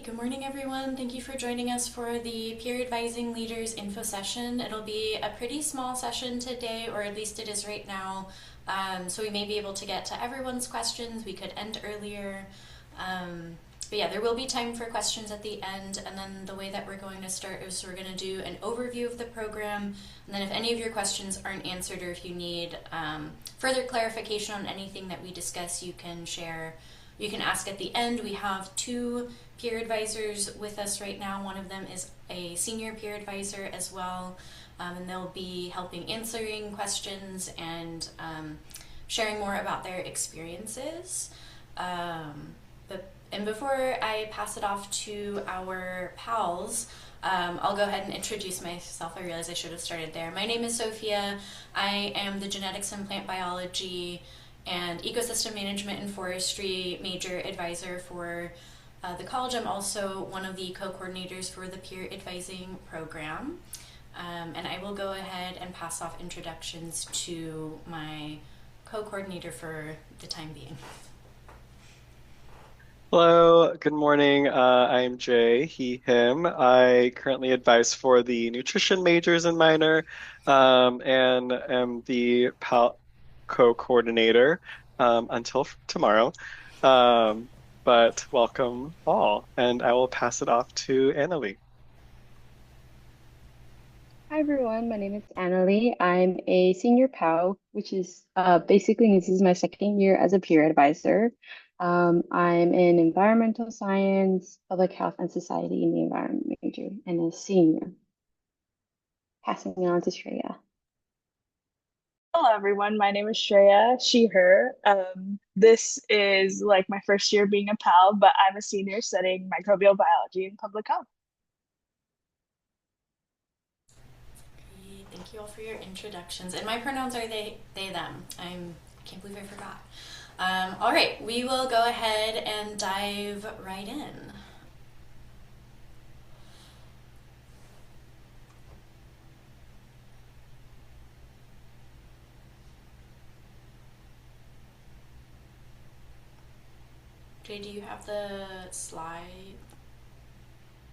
Good morning, everyone. Thank you for joining us for the Peer Advising Leaders Info Session. It'll be a pretty small session today, or at least it is right now, so we may be able to get to everyone's questions. We could end earlier. But yeah, there will be time for questions at the end, and then the way that we're going to start is we're going to do an overview of the program, and then if any of your questions aren't answered or if you need further clarification on anything that we discuss, you can share. You can ask at the end. We have two peer advisors with us right now. One of them is a senior peer advisor as well, and they'll be helping answering questions and sharing more about their experiences. And before I pass it off to our pals, I'll go ahead and introduce myself. I realize I should have started there. My name is Sophia. I am the genetics and plant biology and ecosystem management and forestry major advisor for the college. I'm also one of the co-coordinators for the peer advising program. And I will go ahead and pass off introductions to my co-coordinator for the time being. Hello, good morning. I'm Jay, he, him. I currently advise for the nutrition majors and minor, and am the PAL co-coordinator until tomorrow. Um, but welcome all, and I will pass it off to Annalie. Hi everyone, my name is Annalie. I'm a senior POW, which is basically this is my second year as a peer advisor. I'm in environmental science, public health, and society in the environment major, and a senior. Passing it on to Shreya. Hello, everyone. My name is Shreya, she, her. This is like my first year being a PAL, but I'm a senior studying microbial biology and public health. Thank you all for your introductions. And my pronouns are they, them. I can't believe I forgot. All right, we will go ahead and dive right in. Jay, do you have the slide?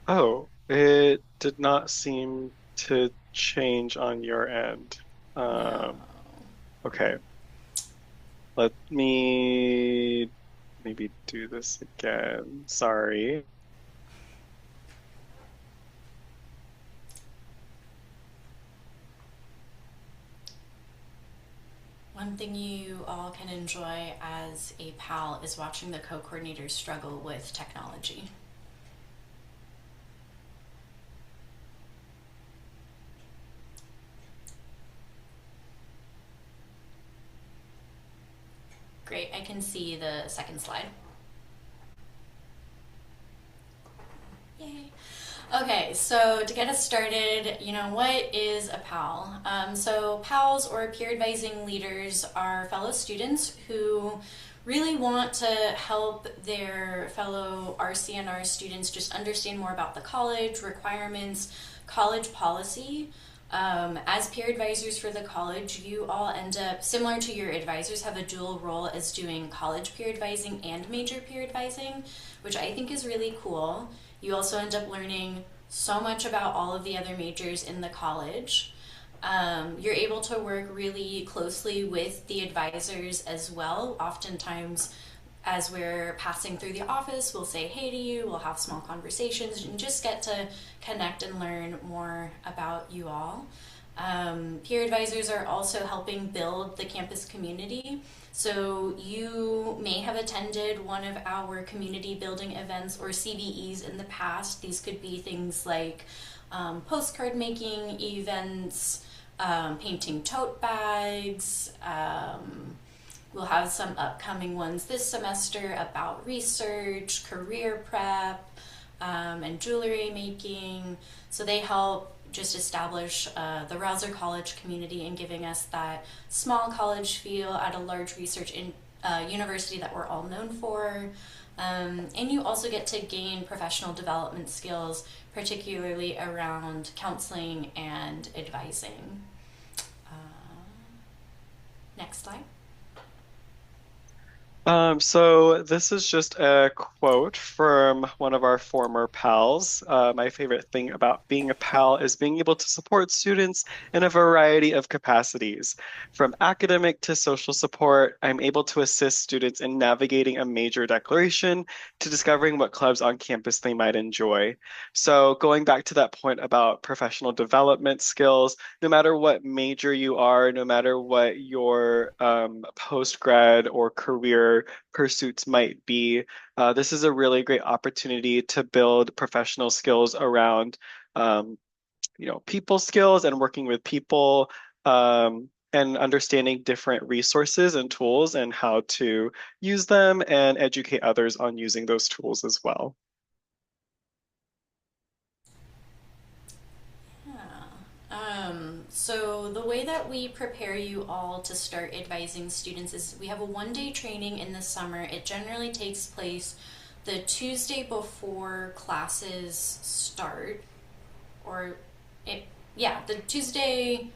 Oh, it did not seem to change on your end. No. Okay, let me maybe do this again. Sorry. One thing you all can enjoy as a PAL is watching the co-coordinators struggle with technology. Great, I can see the second slide. Yay. Okay, so to get us started, what is a PAL? So PALs, or peer advising leaders, are fellow students who really want to help their fellow RCNR students just understand more about the college, requirements, college policy. As peer advisors for the college, you all end up, similar to your advisors, have a dual role as doing college peer advising and major peer advising, which I think is really cool. You also end up learning so much about all of the other majors in the college. You're able to work really closely with the advisors as well. Oftentimes, as we're passing through the office, we'll say hey to you, we'll have small conversations, and just get to connect and learn more about you all. Peer advisors are also helping build the campus community. So you may have attended one of our community building events or CBEs in the past. These could be things like postcard making events, painting tote bags. We'll have some upcoming ones this semester about research, career prep, and jewelry making. So they help just establish the Rausser College community and giving us that small college feel at a large research university that we're all known for. And you also get to gain professional development skills, particularly around counseling and advising. Next slide. So this is just a quote from one of our former pals. My favorite thing about being a pal is being able to support students in a variety of capacities. From academic to social support, I'm able to assist students in navigating a major declaration to discovering what clubs on campus they might enjoy. So going back to that point about professional development skills, no matter what major you are, no matter what your post-grad or career pursuits might be, this is a really great opportunity to build professional skills around, um, people skills and working with people, and understanding different resources and tools and how to use them and educate others on using those tools as well. So the way that we prepare you all to start advising students is we have a 1 day training in the summer. It generally takes place the Tuesday before classes start, or it, yeah, the Tuesday,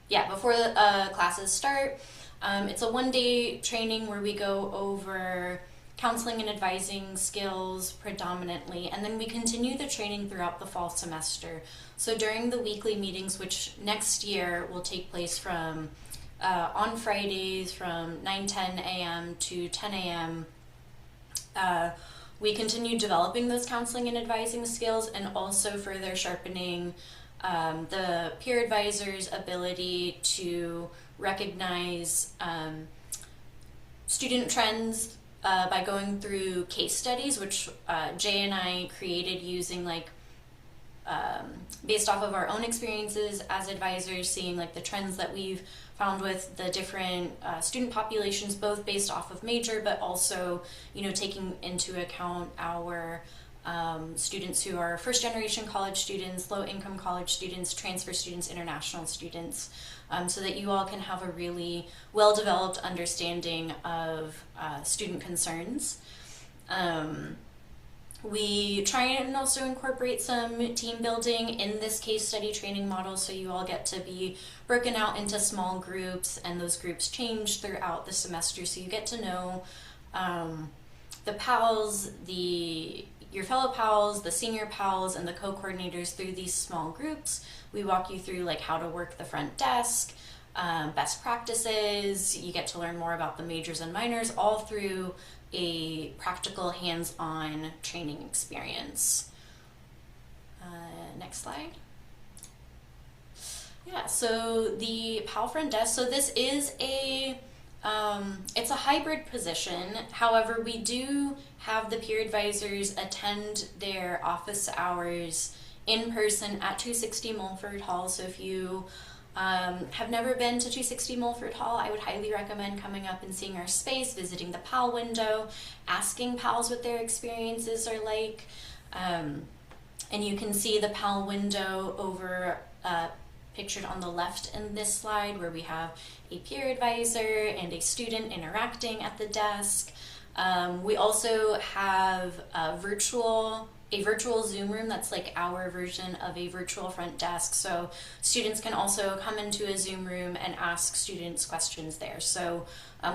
yeah, before the classes start. It's a 1 day training where we go over counseling and advising skills predominantly, and then we continue the training throughout the fall semester. So during the weekly meetings, which next year will take place from on Fridays from 9:10 a.m. to 10 a.m., we continue developing those counseling and advising skills and also further sharpening the peer advisor's ability to recognize student trends by going through case studies, which Jay and I created using based off of our own experiences as advisors, seeing like the trends that we've found with the different student populations, both based off of major, but also, taking into account our students who are first generation college students, low income college students, transfer students, international students, so that you all can have a really well developed understanding of student concerns. We try and also incorporate some team building in this case study training model, so you all get to be broken out into small groups, and those groups change throughout the semester, so you get to know the pals, your fellow pals, the senior pals, and the co-coordinators through these small groups. We walk you through like how to work the front desk, best practices. You get to learn more about the majors and minors, all through a practical hands-on training experience. Next slide. Yeah, so the PAL front desk, so this is it's a hybrid position. However, we do have the peer advisors attend their office hours in person at 260 Mulford Hall. So if you have never been to 260 Mulford Hall, I would highly recommend coming up and seeing our space, visiting the PAL window, asking PALs what their experiences are like. And you can see the PAL window over pictured on the left in this slide, where we have a peer advisor and a student interacting at the desk. We also have a virtual Zoom room that's like our version of a virtual front desk. So students can also come into a Zoom room and ask students questions there. So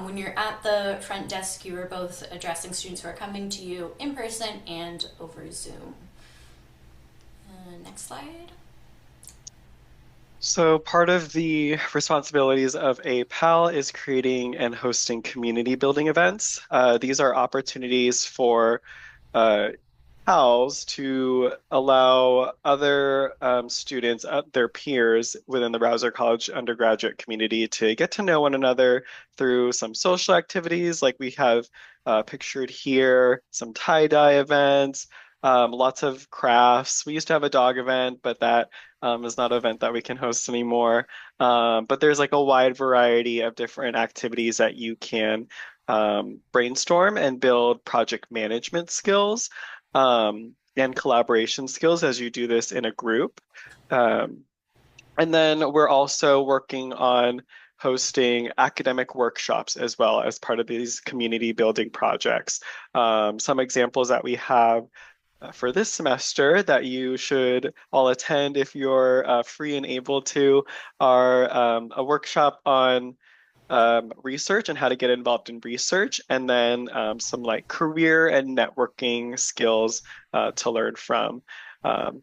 when you're at the front desk, you are both addressing students who are coming to you in person and over Zoom. Next slide. So part of the responsibilities of a PAL is creating and hosting community building events. These are opportunities for uh, PALs to allow other students, their peers within the Rausser College undergraduate community, to get to know one another through some social activities like we have pictured here, some tie-dye events, lots of crafts. We used to have a dog event, but that is not an event that we can host anymore. But there's like a wide variety of different activities that you can brainstorm and build project management skills and collaboration skills as you do this in a group. Um, and then we're also working on hosting academic workshops as well as part of these community building projects. Some examples that we have for this semester that you should all attend if you're free and able to are a workshop on research and how to get involved in research, and then some like career and networking skills to learn from.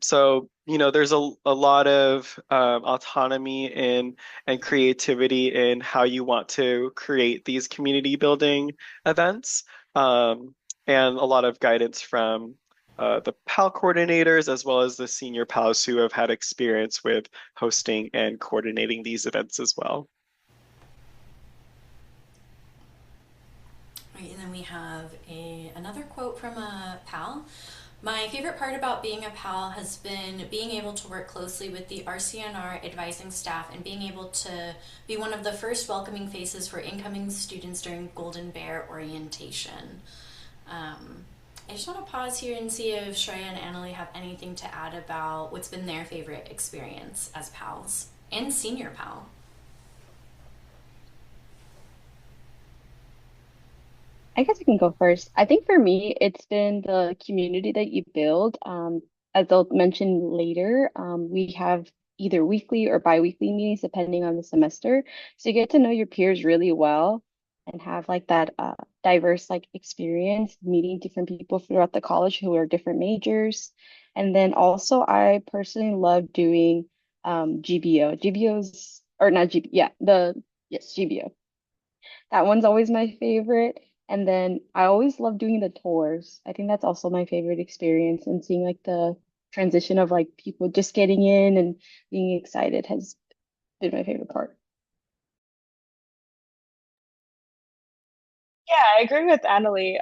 So, there's a lot of autonomy in and creativity in how you want to create these community building events, and a lot of guidance from the PAL coordinators as well as the senior PALs who have had experience with hosting and coordinating these events as well. Right, and then we have another quote from a pal. My favorite part about being a pal has been being able to work closely with the RCNR advising staff and being able to be one of the first welcoming faces for incoming students during Golden Bear orientation. I just want to pause here and see if Shreya and Annalie have anything to add about what's been their favorite experience as pals and senior pal. I guess I can go first. I think for me, it's been the community that you build. As they'll mention later, we have either weekly or bi-weekly meetings depending on the semester. So you get to know your peers really well and have like that diverse like experience meeting different people throughout the college who are different majors. And then also I personally love doing GBO. GBO's or not GB, yeah, GBO. That one's always my favorite. And then I always love doing the tours. I think that's also my favorite experience and seeing like the transition of like people just getting in and being excited has been my favorite part. Yeah, I agree with Annalie.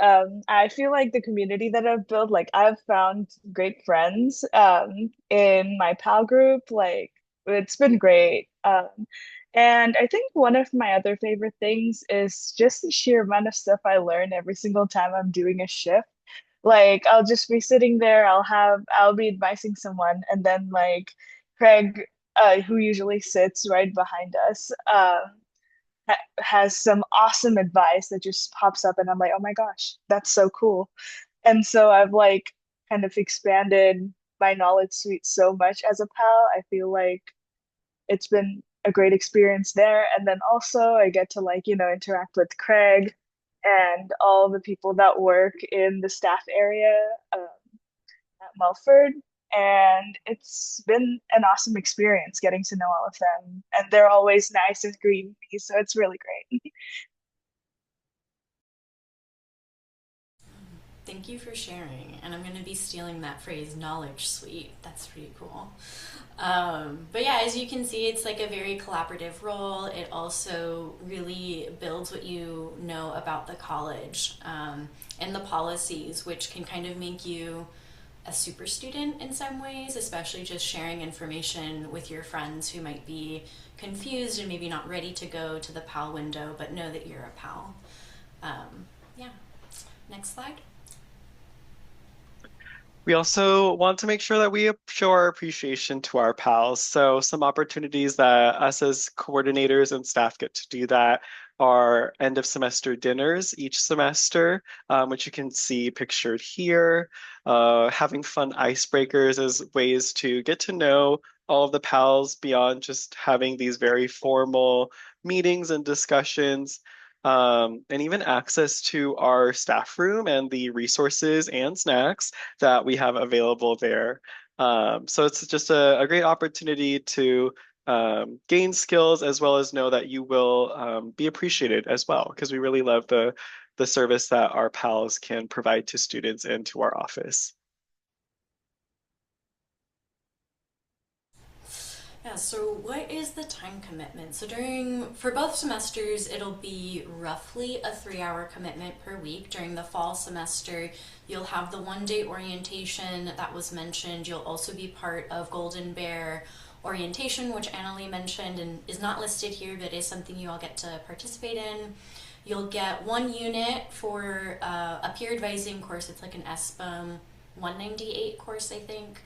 I feel like the community that I've built, like I've found great friends in my pal group. Like it's been great. And I think one of my other favorite things is just the sheer amount of stuff I learn every single time I'm doing a shift. Like I'll just be sitting there, I'll be advising someone, and then like Craig, who usually sits right behind us, has some awesome advice that just pops up and I'm like, oh my gosh, that's so cool. And so I've like kind of expanded my knowledge suite so much as a pal. I feel like it's been a great experience there. And then also I get to like, interact with Craig and all the people that work in the staff area at Melford. And it's been an awesome experience getting to know all of them. And they're always nice and greedy, so it's really great. Thank you for sharing. And I'm going to be stealing that phrase, knowledge suite. That's pretty cool. But yeah, as you can see, it's like a very collaborative role. It also really builds what you know about the college and the policies, which can kind of make you a super student in some ways, especially just sharing information with your friends who might be confused and maybe not ready to go to the PAL window, but know that you're a PAL. Yeah. Next slide. We also want to make sure that we show our appreciation to our pals. So some opportunities that us as coordinators and staff get to do that are end of semester dinners each semester, which you can see pictured here. Having fun icebreakers as ways to get to know all of the pals beyond just having these very formal meetings and discussions. And even access to our staff room and the resources and snacks that we have available there. So it's just a great opportunity to gain skills as well as know that you will be appreciated as well, because we really love the service that our pals can provide to students and to our office. Yeah, so what is the time commitment? So for both semesters, it'll be roughly a 3 hour commitment per week. During the fall semester, you'll have the 1 day orientation that was mentioned. You'll also be part of Golden Bear orientation, which Annalie mentioned and is not listed here, but is something you all get to participate in. You'll get 1 unit for a peer advising course. It's like an SBUM 198 course, I think.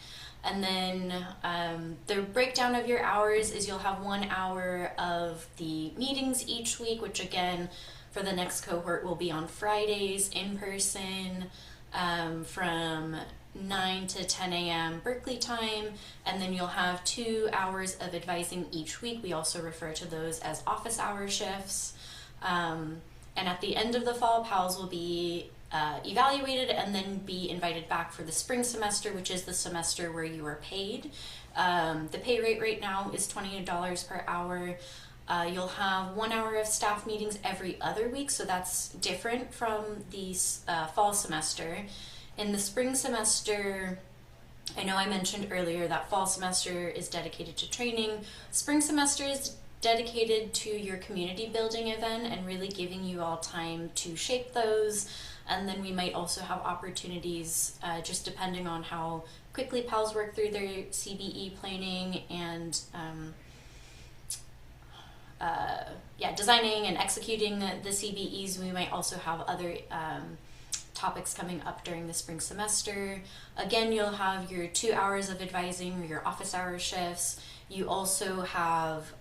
And then the breakdown of your hours is you'll have 1 hour of the meetings each week, which again, for the next cohort will be on Fridays in person from 9 to 10 a.m. Berkeley time. And then you'll have 2 hours of advising each week. We also refer to those as office hour shifts. Um, and at the end of the fall, PALs will be evaluated and then be invited back for the spring semester, which is the semester where you are paid. The pay rate right now is $20 per hour. You'll have 1 hour of staff meetings every other week, so that's different from the fall semester. In the spring semester, I know I mentioned earlier that fall semester is dedicated to training. Spring semester is dedicated to your community building event and really giving you all time to shape those. And then we might also have opportunities, just depending on how quickly PALs work through their CBE planning and designing and executing the CBEs. We might also have other topics coming up during the spring semester. Again, you'll have your 2 hours of advising or your office hour shifts. You also have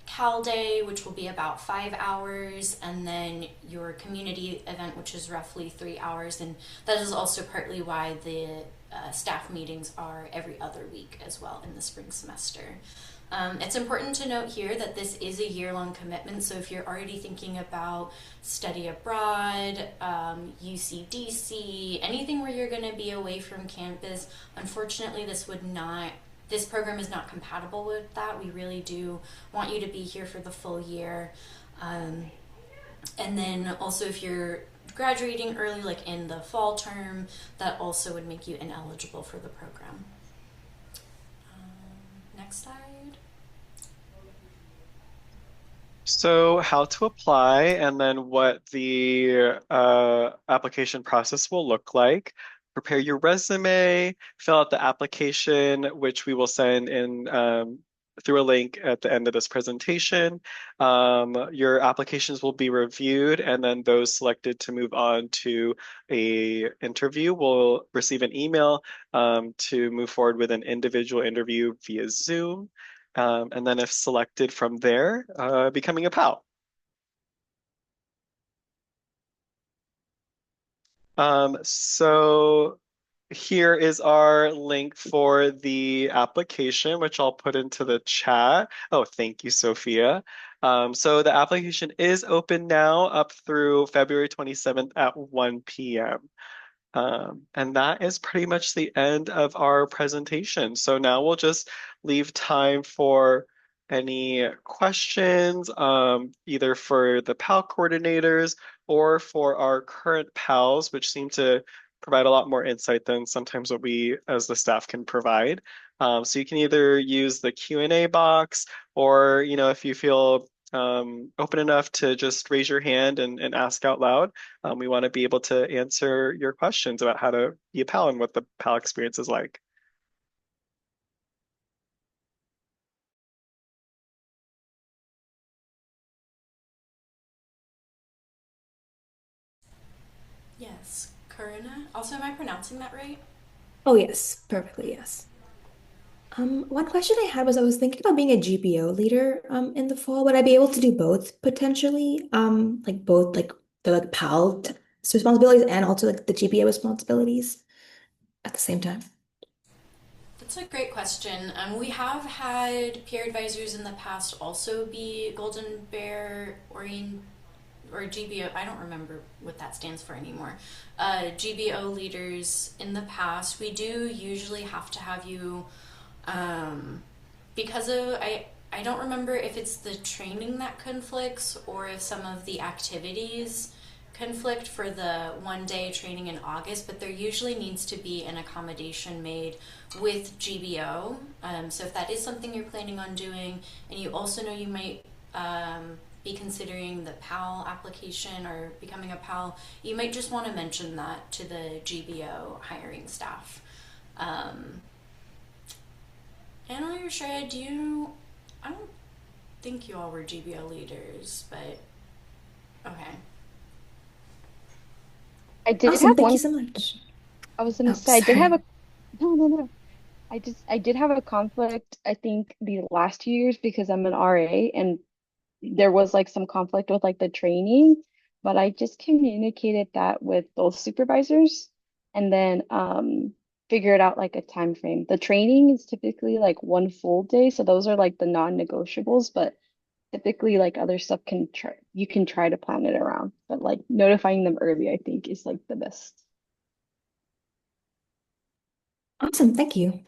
Cal Day, which will be about 5 hours, and then your community event, which is roughly 3 hours. And that is also partly why the staff meetings are every other week as well in the spring semester. It's important to note here that this is a year-long commitment, so if you're already thinking about study abroad, UCDC, anything where you're going to be away from campus, unfortunately this program is not compatible with that. We really do want you to be here for the full year. And then also if you're graduating early, like in the fall term, that also would make you ineligible for the program. Next slide. So, how to apply and then what the application process will look like. Prepare your resume, fill out the application, which we will send in through a link at the end of this presentation. Your applications will be reviewed, and then those selected to move on to a interview will receive an email to move forward with an individual interview via Zoom. And then if selected from there, becoming a PAL. So here is our link for the application, which I'll put into the chat. Oh, thank you, Sophia. So the application is open now up through February 27th at 1 p.m. And that is pretty much the end of our presentation. So now we'll just leave time for any questions, either for the PAL coordinators or for our current PALs, which seem to provide a lot more insight than sometimes what we as the staff can provide. So you can either use the Q&A box or, if you feel open enough to just raise your hand and ask out loud. We want to be able to answer your questions about how to be a PAL and what the PAL experience is like. Yes, Karuna. Also, am I pronouncing that right? Oh, yes, perfectly, yes. One question I had was I was thinking about being a GPO leader in the fall. Would I be able to do both potentially? Like both like the like responsibilities and also like the GPO responsibilities at the same time? That's a great question. We have had peer advisors in the past also be Golden Bear or GBO. I don't remember what that stands for anymore. GBO leaders in the past. We do usually have to have you because of I don't remember if it's the training that conflicts or if some of the activities conflict for the 1 day training in August, but there usually needs to be an accommodation made with GBO. So if that is something you're planning on doing, and you also know you might be considering the PAL application or becoming a PAL, you might just want to mention that to the GBO hiring staff. Anna or Shreya, I don't think you all were GBO leaders, but okay. I did Awesome, have thank you one. so much. I was gonna Oh, say I did have sorry. a no, no, no. I did have a conflict, I think the last 2 years because I'm an RA and there was like some conflict with like the training, but I just communicated that with both supervisors and then figured out like a time frame. The training is typically like 1 full day, so those are like the non-negotiables, but typically like other stuff you can try to plan it around, but like notifying them early, I think is like the best. Awesome, thank you.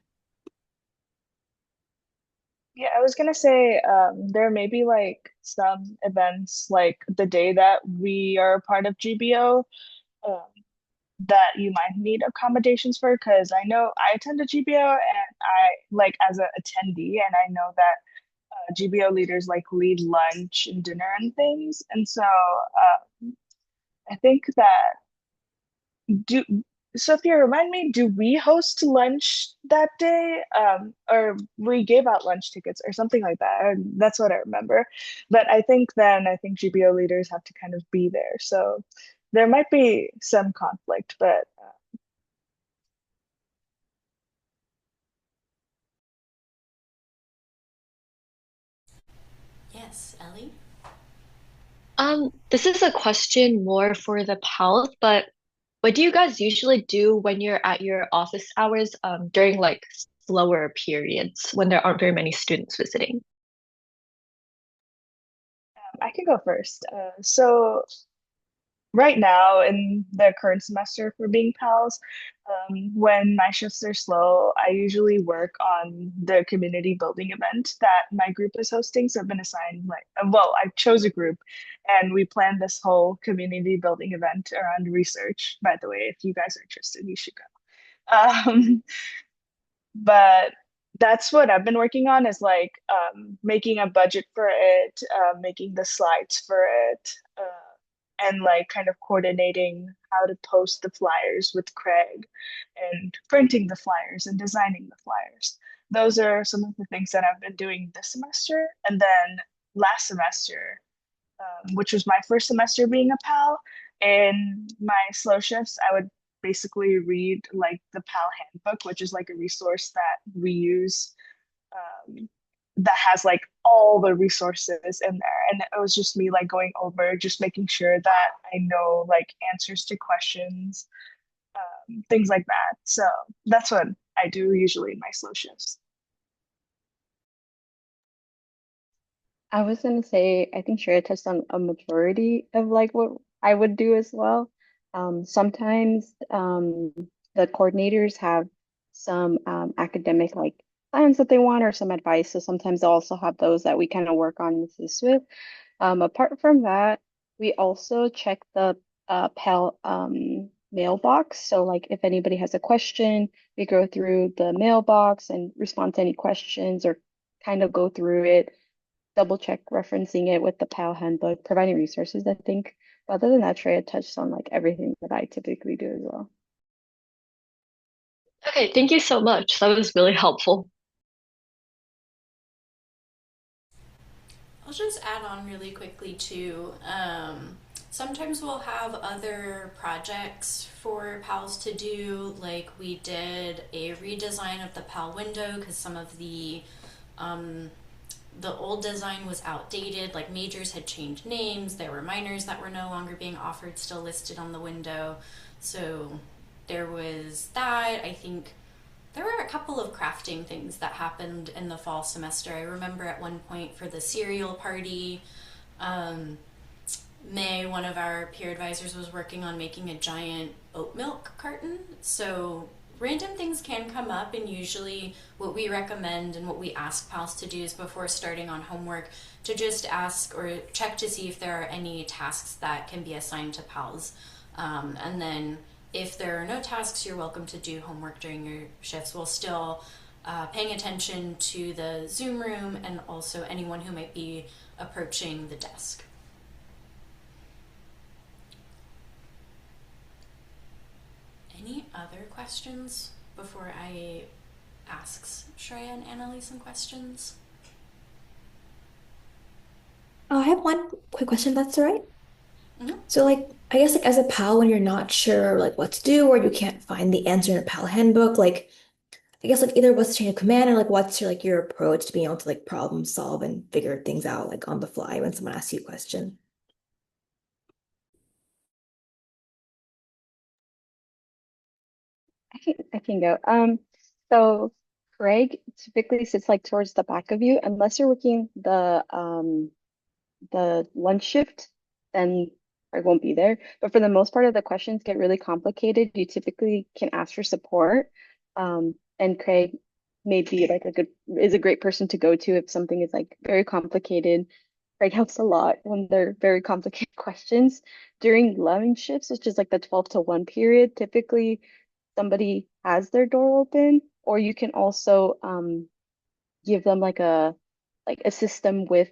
Yeah, I was gonna say there may be like some events like the day that we are a part of GBO um, that you might need accommodations for because I know I attend a GBO and I like as an attendee and I know that GBO leaders like lead lunch and dinner and things and so I think that do Sophia, remind me, do we host lunch that day? Or we gave out lunch tickets or something like that. That's what I remember. But I think GBO leaders have to kind of be there. So there might be some conflict, but Yes, Ellie? This is a question more for the pals, but what do you guys usually do when you're at your office hours, during like slower periods when there aren't very many students visiting? I can go first. So right now in the current semester for being pals, when my shifts are slow, I usually work on the community building event that my group is hosting. So I've been assigned well, I chose a group and we planned this whole community building event around research. By the way, if you guys are interested, you should go. But that's what I've been working on is like making a budget for it, making the slides for it, and like kind of coordinating how to post the flyers with Craig and printing the flyers and designing the flyers. Those are some of the things that I've been doing this semester. And then last semester, which was my first semester being a PAL. In my slow shifts, I would basically read like the PAL handbook, which is like a resource that we use that has like all the resources in there. And it was just me like going over, just making sure that I know like answers to questions, things like that. So that's what I do usually in my slow shifts. I was gonna say, I think Shreya touched on a majority of like what I would do as well. Sometimes the coordinators have some academic like plans that they want or some advice. So sometimes they'll also have those that we kind of work on and assist with. Apart from that, we also check the Pell mailbox. So like if anybody has a question, we go through the mailbox and respond to any questions or kind of go through it, double check referencing it with the PAL handbook, providing resources, I think. But other than that, Treya touched on like everything that I typically do as well. Okay, thank you so much. That was really helpful. I'll just add on really quickly too. Sometimes we'll have other projects for PALs to do, like we did a redesign of the PAL window because some of um, the old design was outdated. Like majors had changed names, there were minors that were no longer being offered, still listed on the window. So there was that. I think there were a couple of crafting things that happened in the fall semester. I remember at one point for the cereal party, um, May, one of our peer advisors, was working on making a giant oat milk carton. So random things can come up, and usually what we recommend and what we ask pals to do is before starting on homework to just ask or check to see if there are any tasks that can be assigned to pals. And then if there are no tasks, you're welcome to do homework during your shifts while still paying attention to the Zoom room and also anyone who might be approaching the desk. Any other questions before I ask Shreya and Annalie some questions? I have one quick question, if that's all right. Mm-hmm. So like I guess like as a pal when you're not sure like what to do or you can't find the answer in a pal handbook, like I guess like either what's the chain of command or like what's your like your approach to being able to like problem solve and figure things out like on the fly when someone asks you a question. I can go. So Craig typically sits like towards the back of you, unless you're working the the lunch shift, then I won't be there. But for the most part, of the questions get really complicated, you typically can ask for support. And Craig may be like is a great person to go to if something is like very complicated. Craig helps a lot when they're very complicated questions. During lunch shifts, which is like the 12 to 1 period, typically somebody has their door open, or you can also give them like a system with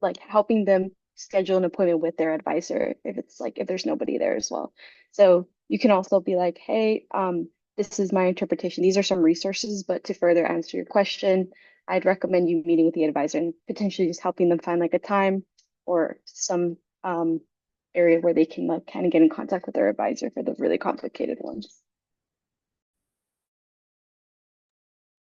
like helping them schedule an appointment with their advisor if it's like if there's nobody there as well. So you can also be like, hey, this is my interpretation. These are some resources, but to further answer your question, I'd recommend you meeting with the advisor and potentially just helping them find like a time or some area where they can like kind of get in contact with their advisor for the really complicated ones.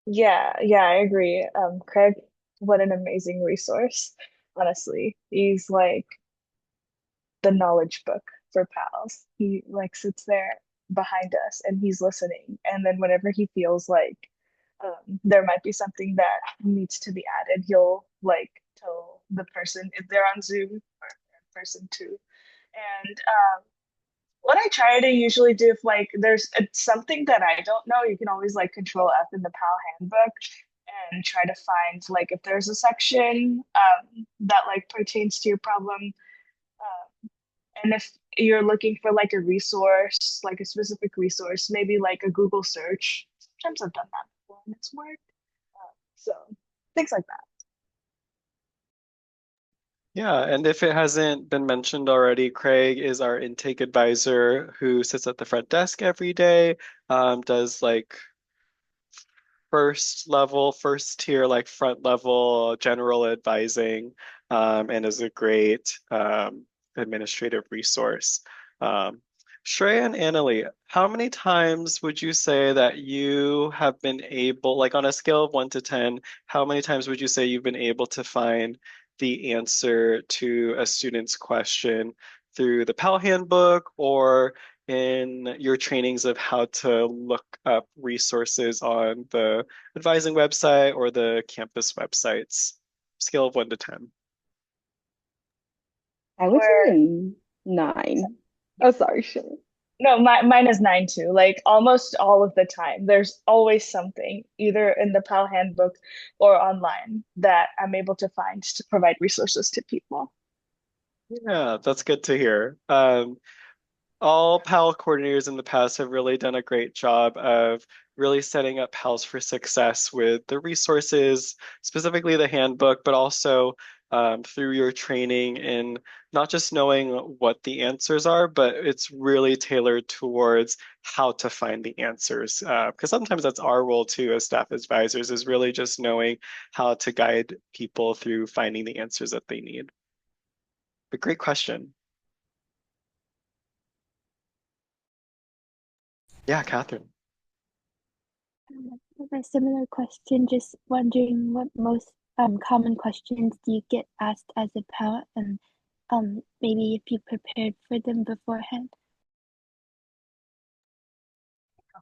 Yeah, yeah, I agree. Craig, what an amazing resource, honestly. He's like the knowledge book for pals. He like sits there behind us and he's listening. And then whenever he feels like there might be something that needs to be added, he'll like tell the person if they're on Zoom or in person too. And what I try to usually do if like there's something that I don't know, you can always like control F in the PAL handbook and try to find like if there's a section that like pertains to your problem. And if you're looking for like a resource, like a specific resource, maybe like a Google search. Sometimes I've done that before and it's worked. So things like that. Yeah, and if it hasn't been mentioned already, Craig is our intake advisor who sits at the front desk every day, does like first level, first tier, like front level general advising, and is a great administrative resource. Um, Shreya and Annalie, how many times would you say that you have been able, like on a scale of 1 to 10, how many times would you say you've been able to find the answer to a student's question through the Pell Handbook or in your trainings of how to look up resources on the advising website or the campus websites? Scale of 1 to 10. I would say Or a 9. Oh, sorry, sure. no, mine is nine too. Like almost all of the time, there's always something either in the PAL handbook or online that I'm able to find to provide resources to people. Yeah, that's good to hear. All PAL coordinators in the past have really done a great job of really setting up PALs for success with the resources, specifically the handbook, but also through your training in not just knowing what the answers are, but it's really tailored towards how to find the answers. Because sometimes that's our role too as staff advisors, is really just knowing how to guide people through finding the answers that they need. But great question. Yeah, Catherine. A similar question, just wondering what most common questions do you get asked as a parent, and maybe if you prepared for them beforehand.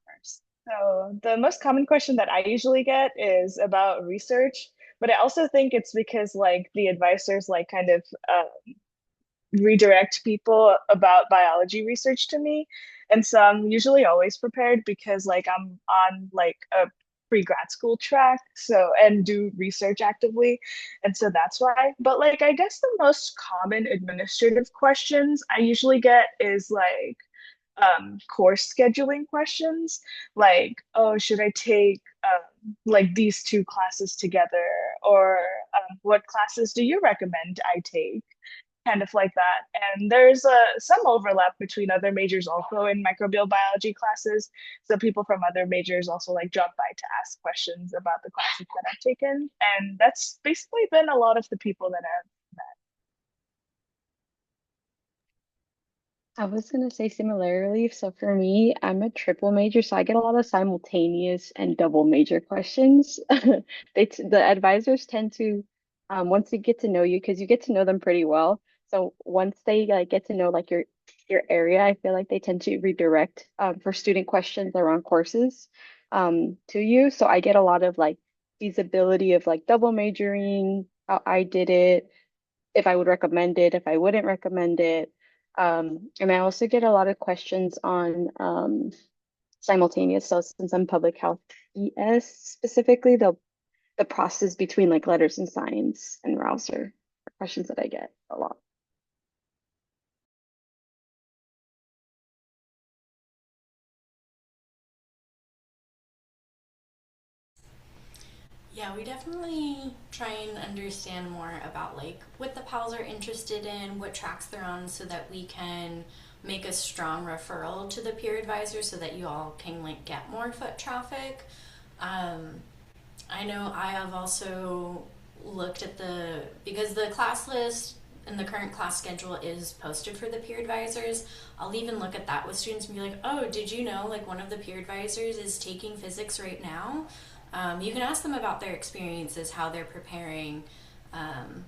First. So the most common question that I usually get is about research, but I also think it's because like the advisors like kind of redirect people about biology research to me. And so I'm usually always prepared because like I'm on like a pre-grad school track, so and do research actively. And so that's why. But like I guess the most common administrative questions I usually get is like course scheduling questions, like, oh, should I take like these two classes together, or what classes do you recommend I take? Kind of like that. And there's some overlap between other majors also in microbial biology classes. So people from other majors also like drop by to ask questions about the classes that I've taken. And that's basically been a lot of the people that I've I was gonna say similarly. So for me, I'm a triple major, so I get a lot of simultaneous and double major questions. The advisors tend to, once they get to know you, because you get to know them pretty well. So once they like get to know like your area, I feel like they tend to redirect for student questions around courses to you. So I get a lot of like feasibility of like double majoring, how I did it, if I would recommend it, if I wouldn't recommend it. And I also get a lot of questions on simultaneous. So since I'm public health ES specifically, the process between like letters and science and Rausser are questions that I get a lot. Yeah, we definitely try and understand more about like what the pals are interested in, what tracks they're on, so that we can make a strong referral to the peer advisor so that you all can like get more foot traffic. Um, I know I have also looked at because the class list and the current class schedule is posted for the peer advisors. I'll even look at that with students and be like, oh, did you know like one of the peer advisors is taking physics right now? You can ask them about their experiences, how they're preparing. Um,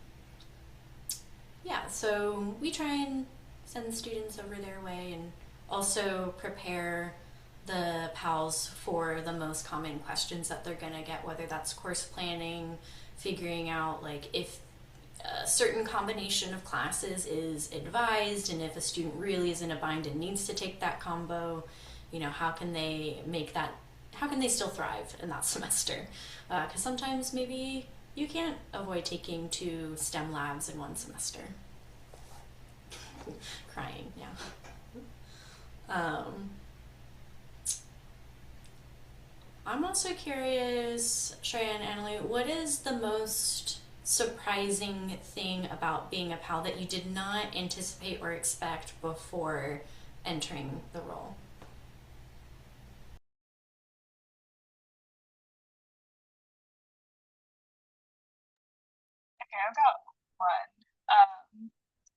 yeah, so we try and send students over their way and also prepare the PALs for the most common questions that they're going to get, whether that's course planning, figuring out like if a certain combination of classes is advised, and if a student really is in a bind and needs to take that combo, how can they make that, how can they still thrive in that semester? Because sometimes maybe you can't avoid taking 2 STEM labs in one semester. Crying, yeah. I'm also curious, Shreya and Annalie, what is the most surprising thing about being a PAL that you did not anticipate or expect before entering the role? Okay, I've got one.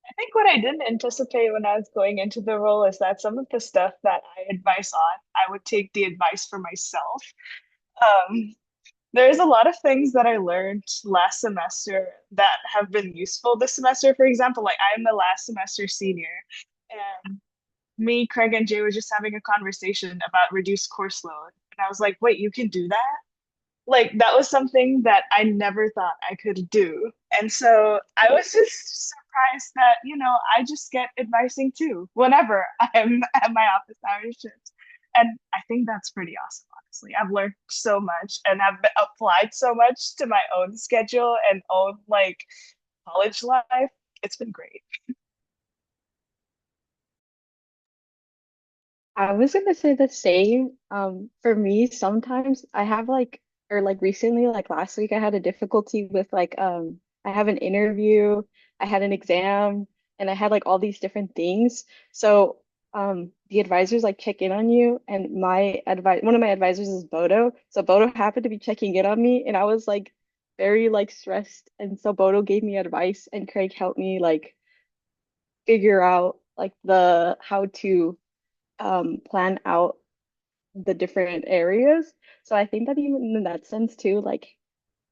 I think what I didn't anticipate when I was going into the role is that some of the stuff that I advise on, I would take the advice for myself. Um, there's a lot of things that I learned last semester that have been useful this semester. For example, like I'm a last semester senior, and me, Craig, and Jay were just having a conversation about reduced course load. And I was like, wait, you can do that? Like that was something that I never thought I could do. And so I was just surprised that, I just get advising too whenever I'm at my office hours shift. And I think that's pretty awesome, honestly. I've learned so much and I've applied so much to my own schedule and own like college life. It's been great. I was gonna say the same. For me, sometimes I have like, or like recently, like last week, I had a difficulty with like, I have an interview, I had an exam, and I had like all these different things. So, the advisors like check in on you, and one of my advisors is Bodo. So Bodo happened to be checking in on me, and I was like very like stressed, and so Bodo gave me advice, and Craig helped me like figure out like the how to plan out the different areas. So I think that even in that sense too, like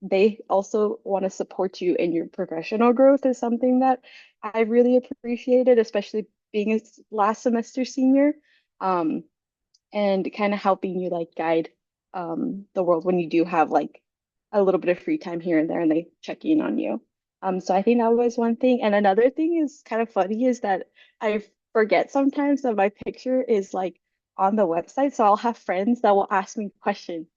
they also want to support you in your professional growth is something that I really appreciated, especially being a last semester senior. Um, and kind of helping you like guide the world when you do have like a little bit of free time here and there and they check in on you. So I think that was one thing. And another thing is kind of funny is that I forget sometimes that my picture is like on the website. So I'll have friends that will ask me questions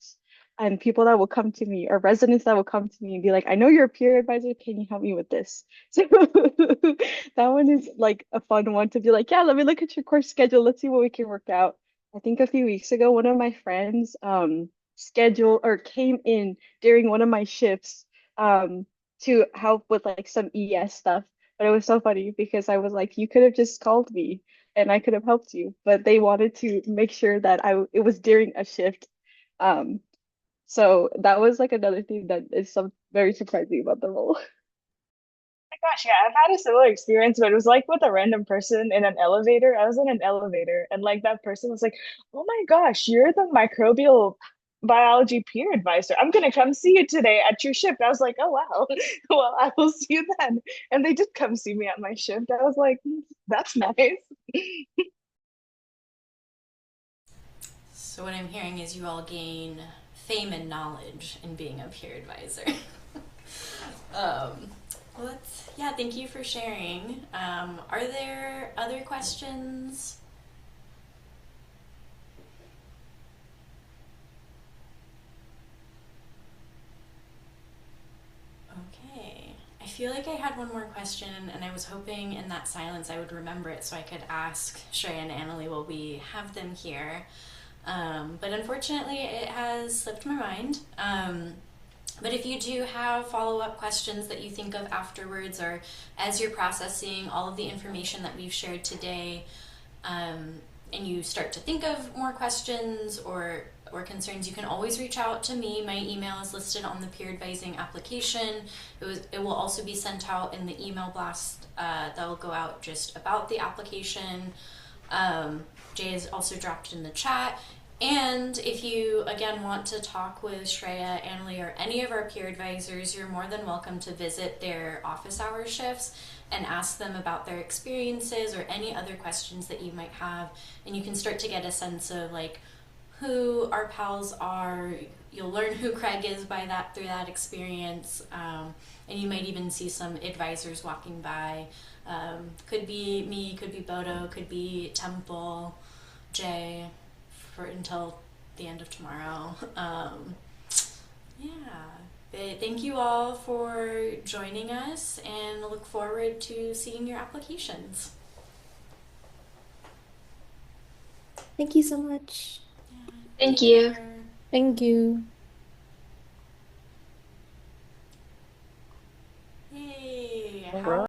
and people that will come to me or residents that will come to me and be like, I know you're a peer advisor. Can you help me with this? So that one is like a fun one to be like, yeah, let me look at your course schedule. Let's see what we can work out. I think a few weeks ago, one of my friends scheduled or came in during one of my shifts to help with like some ES stuff. But it was so funny because I was like, you could have just called me and I could have helped you. But they wanted to make sure that it was during a shift. Um, so that was like another thing that is some very surprising about the role. My gosh, yeah, I've had a similar experience, but it was like with a random person in an elevator. I was in an elevator, and like that person was like, "Oh my gosh, you're the microbial biology peer advisor. I'm gonna come see you today at your shift." I was like, "Oh wow, well, I will see you then." And they did come see me at my shift. I was like, "That's nice." So what I'm hearing is you all gain fame and knowledge in being a peer advisor. um, Well, yeah, thank you for sharing. Are there other questions? Okay. I feel like I had one more question, and I was hoping in that silence I would remember it so I could ask Shreya and Annalie while we have them here. But unfortunately, it has slipped my mind. But if you do have follow up questions that you think of afterwards, or as you're processing all of the information that we've shared today, and you start to think of more questions or concerns, you can always reach out to me. My email is listed on the peer advising application. It will also be sent out in the email blast that will go out just about the application. Jay is also dropped in the chat. And if you, again, want to talk with Shreya, Annalie, or any of our peer advisors, you're more than welcome to visit their office hour shifts and ask them about their experiences or any other questions that you might have. And you can start to get a sense of like who our pals are. You'll learn who Craig is through that experience. And you might even see some advisors walking by. Could be me, could be Bodo, could be Temple, Jay, until the end of tomorrow. Yeah. But thank you all for joining us, and look forward to seeing your applications. Thank you so much. Yeah. Thank Take you. care. Thank you.